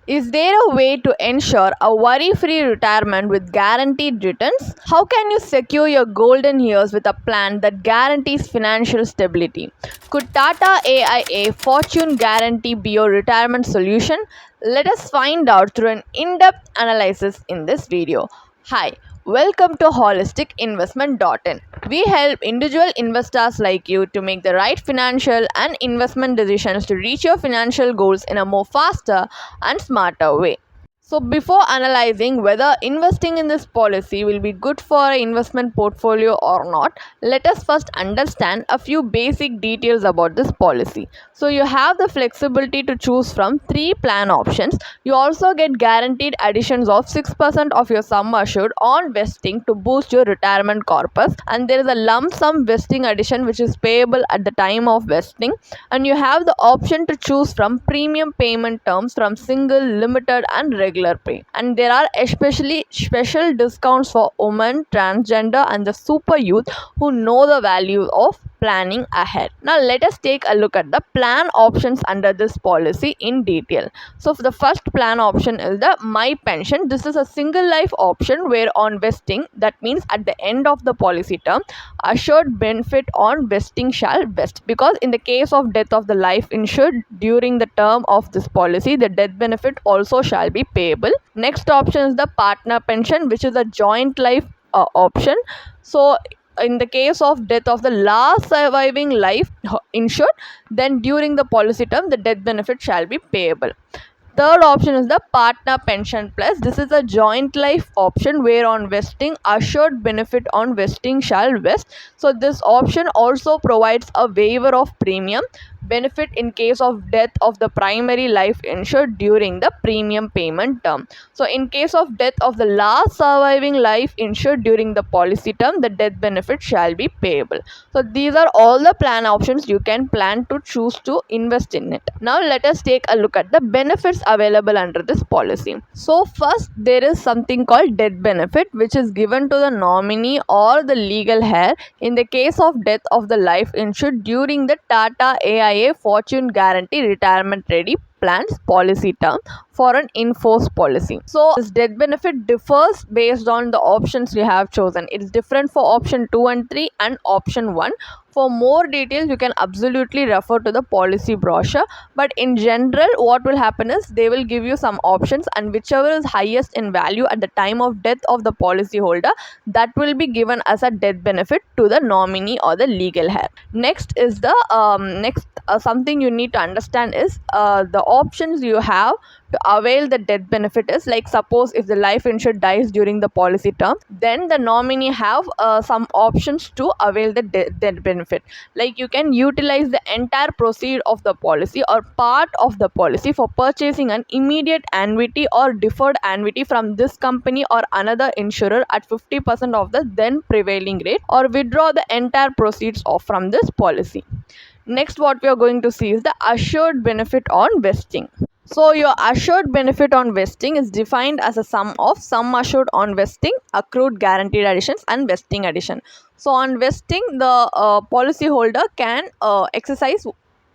Is there a way to ensure a worry-free retirement with guaranteed returns? How can you secure your golden years with a plan that guarantees financial stability? Could Tata AIA Fortune Guarantee be your retirement solution? Let us find out through an in-depth analysis in this video. Hi, welcome to holisticinvestment.in. We help individual investors like you to make the right financial and investment decisions to reach your financial goals in a more faster and smarter way. So before analyzing whether investing in this policy will be good for an investment portfolio or not, let us first understand a few basic details about this policy. So you have the flexibility to choose from 3 plan options. You also get guaranteed additions of 6% of your sum assured on vesting to boost your retirement corpus, and there is a lump sum vesting addition which is payable at the time of vesting, and you have the option to choose from premium payment terms from single, limited and regular pay, and there are especially special discounts for women, transgender and the super youth who know the value of planning ahead. Now let us take a look at the plan options under this policy in detail. So for the first plan option is the My Pension. This is a single life option where on vesting, that means at the end of the policy term, assured benefit on vesting shall vest, because in the case of death of the life insured during the term of this policy, the death benefit also shall be payable. Next option is the partner pension, which is a joint life option. So in the case of death of the last surviving life insured, then during the policy term the death benefit shall be payable. Third option is the partner pension plus. This is a joint life option where on vesting assured benefit on vesting shall vest. So this option also provides a waiver of premium benefit in case of death of the primary life insured during the premium payment term. So in case of death of the last surviving life insured during the policy term, the death benefit shall be payable. So these are all the plan options you can plan to choose to invest in it. Now let us take a look at the benefits available under this policy. So first, there is something called death benefit, which is given to the nominee or the legal heir in the case of death of the life insured during the Tata AIA Fortune Guarantee Retirement Ready Plans policy term for an in-force policy. So this death benefit differs based on the options you have chosen. It is different for option 2 and 3 and option 1. For more details, you can absolutely refer to the policy brochure, but in general what will happen is they will give you some options, and whichever is highest in value at the time of death of the policy holder, that will be given as a death benefit to the nominee or the legal heir. Next is the something you need to understand is the options you have to avail the death benefit is, like, suppose if the life insured dies during the policy term, then the nominee have some options to avail the death benefit. Like, you can utilize the entire proceed of the policy or part of the policy for purchasing an immediate annuity or deferred annuity from this company or another insurer at 50% of the then prevailing rate, or withdraw the entire proceeds from this policy. Next, what we are going to see is the assured benefit on vesting. So your assured benefit on vesting is defined as a sum of sum assured on vesting, accrued guaranteed additions and vesting addition. So on vesting, the policyholder can exercise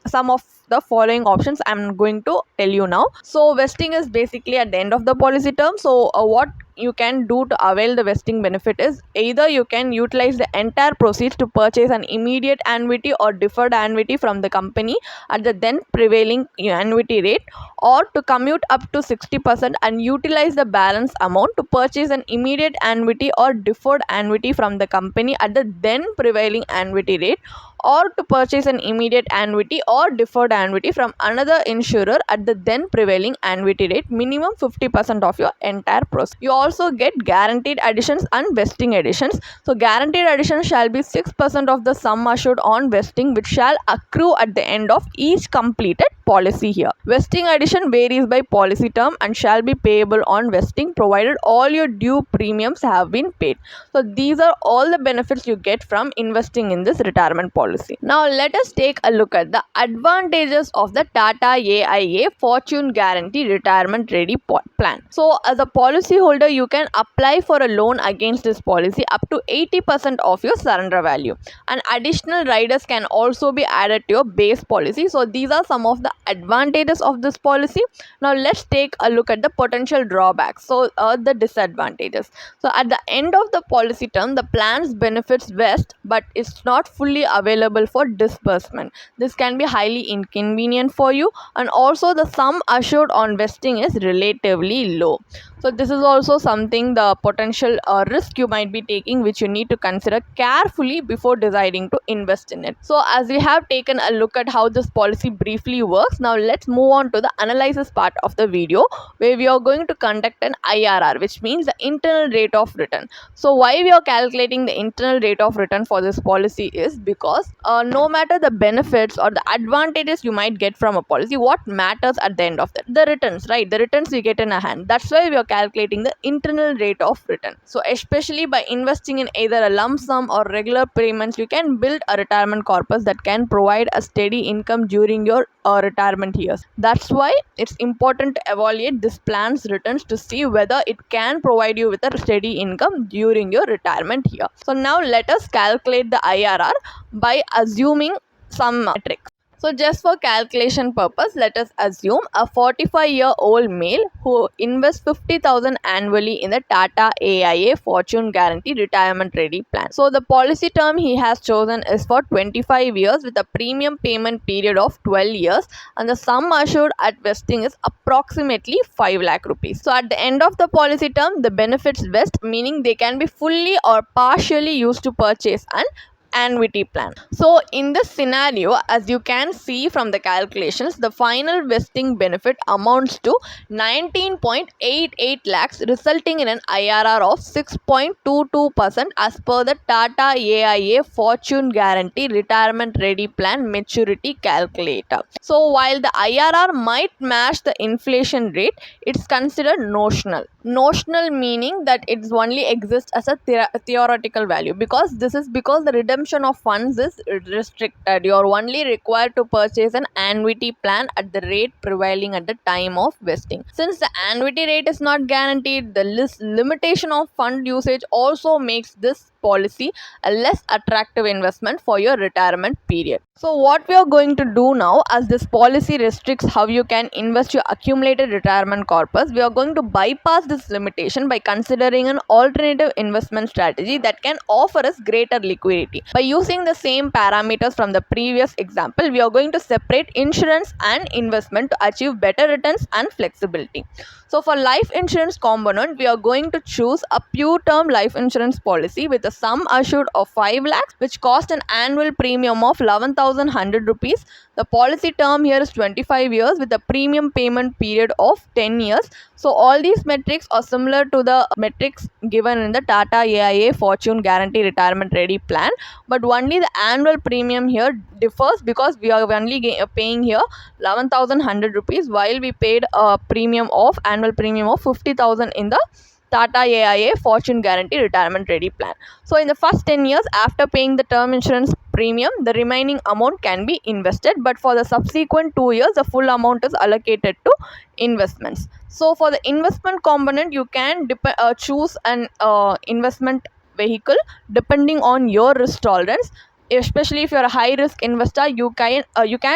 some of the following options I am going to tell you now. So vesting is basically at the end of the policy term. So what you can do to avail the vesting benefit is either you can utilize the entire proceeds to purchase an immediate annuity or deferred annuity from the company at the then prevailing annuity rate, or to commute up to 60% and utilize the balance amount to purchase an immediate annuity or deferred annuity from the company at the then prevailing annuity rate, or to purchase an immediate annuity or deferred annuity from another insurer at the then prevailing annuity rate, minimum 50% of your entire proceeds. You also get guaranteed additions and vesting additions. So guaranteed additions shall be 6% of the sum assured on vesting, which shall accrue at the end of each completed policy year. Vesting addition varies by policy term and shall be payable on vesting provided all your due premiums have been paid. So these are all the benefits you get from investing in this retirement policy. Now let us take a look at the advantages of the Tata AIA Fortune Guarantee Retirement Ready Plan. So as a policyholder, you can apply for a loan against this policy up to 80% of your surrender value, and additional riders can also be added to your base policy. So these are some of the advantages of this policy. Now let's take a look at the potential drawbacks, so the disadvantages. So at the end of the policy term, the plan's benefits vest, but it's not fully available for disbursement. This can be highly inconvenient for you, and also the sum assured on vesting is relatively low. So this is also something, the potential risk you might be taking, which you need to consider carefully before deciding to invest in it. So as we have taken a look at how this policy briefly works, now let's move on to the analysis part of the video, where we are going to conduct an IRR, which means the internal rate of return. So why we are calculating the internal rate of return for this policy is because no matter the benefits or the advantages you might get from a policy, what matters at the end of that? The returns, right? The returns we get in a hand. That's why we are calculating the internal rate of return. So especially by investing in either a lump sum or regular payments, you can build a retirement corpus that can provide a steady income during your retirement years. That's why it's important to evaluate this plan's returns to see whether it can provide you with a steady income during your retirement year. So now let us calculate the IRR by assuming some metrics. So just for calculation purpose, let us assume a 45-year-old male who invests 50,000 annually in the Tata AIA Fortune Guarantee Retirement Ready Plan. So the policy term he has chosen is for 25 years with a premium payment period of 12 years, and the sum assured at vesting is approximately 5 lakh rupees. So at the end of the policy term, the benefits vest, meaning they can be fully or partially used to purchase an annuity plan. So in this scenario, as you can see from the calculations, the final vesting benefit amounts to 19.88 lakhs, resulting in an IRR of 6.22% as per the Tata AIA Fortune Guarantee Retirement Ready Plan maturity calculator. So while the IRR might match the inflation rate, it's considered notional. Notional meaning that it only exists as a theoretical value, because this is because the redemption of funds is restricted. You are only required to purchase an annuity plan at the rate prevailing at the time of vesting. Since the annuity rate is not guaranteed, the limitation of fund usage also makes this policy a less attractive investment for your retirement period. So what we are going to do now, as this policy restricts how you can invest your accumulated retirement corpus, we are going to bypass this limitation by considering an alternative investment strategy that can offer us greater liquidity. By using the same parameters from the previous example, we are going to separate insurance and investment to achieve better returns and flexibility. So for life insurance component, we are going to choose a pure term life insurance policy with a sum assured of 5 lakhs, which cost an annual premium of 11,100 rupees. The policy term here is 25 years with a premium payment period of 10 years. So all these metrics are similar to the metrics given in the Tata AIA Fortune Guarantee Retirement Ready Plan, but only the annual premium here differs because we are only paying here 11,100 rupees, while we paid a annual premium of 50,000 in the Tata AIA Fortune Guarantee Retirement Ready Plan. So in the first 10 years after paying the term insurance premium, the remaining amount can be invested, but for the subsequent 2 years, the full amount is allocated to investments. So for the investment component, you can choose an investment vehicle depending on your risk tolerance. Especially if you're a high risk investor, you can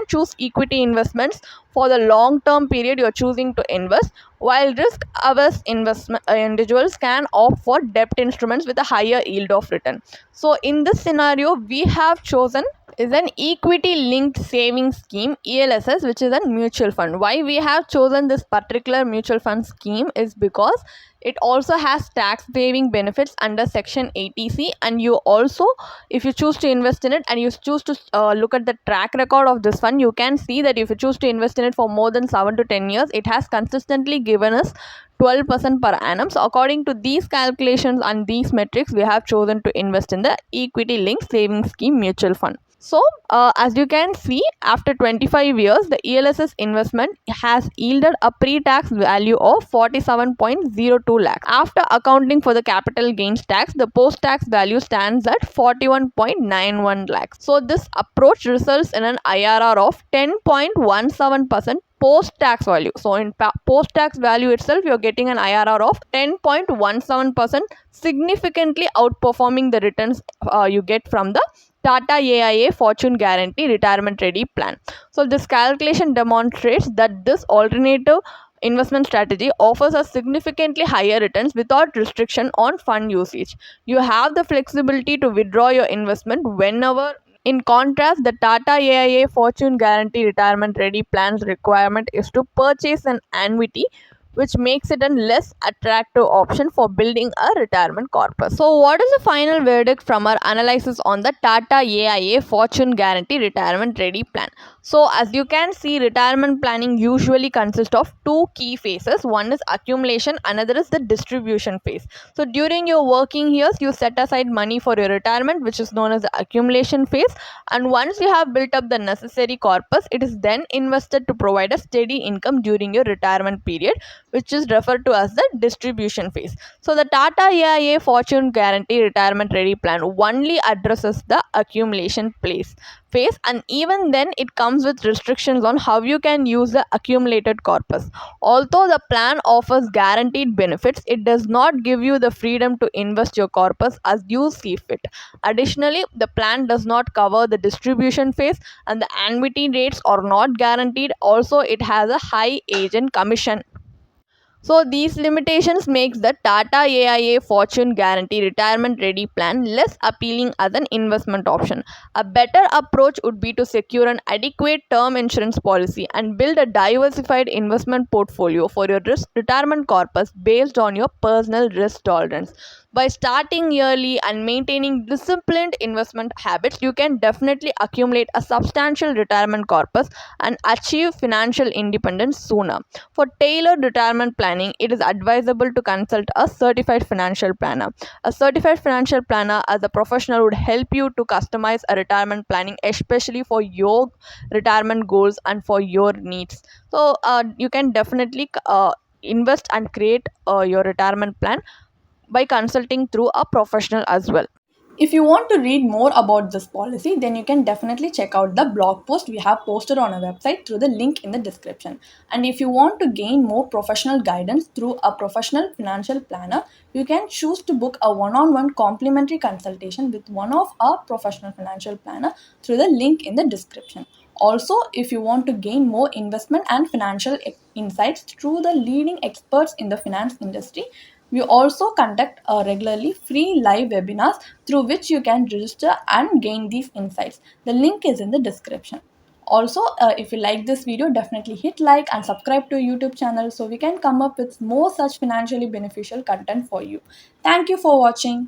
choose equity investments for the long term period you're choosing to invest, while risk averse individuals can opt for debt instruments with a higher yield of return. So in this scenario, we have chosen is an equity linked savings scheme, ELSS, which is a mutual fund. Why we have chosen this particular mutual fund scheme is because it also has tax saving benefits under section 80C, and you also, if you choose to invest in it and you choose to look at the track record of this fund, you can see that if you choose to invest in it for more than 7 to 10 years, it has consistently given us 12% per annum. So according to these calculations and these metrics, we have chosen to invest in the equity linked savings scheme mutual fund. So, as you can see, after 25 years, the ELSS investment has yielded a pre-tax value of 47.02 lakhs. After accounting for the capital gains tax, the post-tax value stands at 41.91 lakhs. So, this approach results in an IRR of 10.17% post-tax value. So, in post-tax value itself, you're getting an IRR of 10.17%, significantly outperforming the returns you get from the Tata AIA Fortune Guarantee Retirement Ready Plan. So, this calculation demonstrates that this alternative investment strategy offers a significantly higher returns without restriction on fund usage. You have the flexibility to withdraw your investment whenever. In contrast, the Tata AIA Fortune Guarantee Retirement Ready Plan's requirement is to purchase an annuity, which makes it a less attractive option for building a retirement corpus. So, what is the final verdict from our analysis on the Tata AIA Fortune Guarantee Retirement Ready Plan? So, as you can see, retirement planning usually consists of two key phases. One is accumulation, another is the distribution phase. So, during your working years, you set aside money for your retirement, which is known as the accumulation phase. And once you have built up the necessary corpus, it is then invested to provide a steady income during your retirement period, which is referred to as the distribution phase. So, the Tata AIA Fortune Guarantee Retirement Ready Plan only addresses the accumulation phase, and even then it comes with restrictions on how you can use the accumulated corpus. Although the plan offers guaranteed benefits, it does not give you the freedom to invest your corpus as you see fit. Additionally, the plan does not cover the distribution phase, and the annuity rates are not guaranteed. Also, it has a high agent commission. So these limitations makes the Tata AIA Fortune Guarantee Retirement Ready Plan less appealing as an investment option. A better approach would be to secure an adequate term insurance policy and build a diversified investment portfolio for your retirement corpus based on your personal risk tolerance. By starting early and maintaining disciplined investment habits, you can definitely accumulate a substantial retirement corpus and achieve financial independence sooner. For tailored retirement planning, it is advisable to consult a certified financial planner. A certified financial planner as a professional would help you to customize a retirement planning, especially for your retirement goals and for your needs. So, you can definitely invest and create your retirement plan by consulting through a professional as well. If you want to read more about this policy, then you can definitely check out the blog post we have posted on our website through the link in the description. And if you want to gain more professional guidance through a professional financial planner, you can choose to book a one-on-one complimentary consultation with one of our professional financial planner through the link in the description. Also, if you want to gain more investment and financial insights through the leading experts in the finance industry, we also conduct regularly free live webinars through which you can register and gain these insights. The link is in the description. Also, if you like this video, definitely hit like and subscribe to YouTube channel so we can come up with more such financially beneficial content for you. Thank you for watching.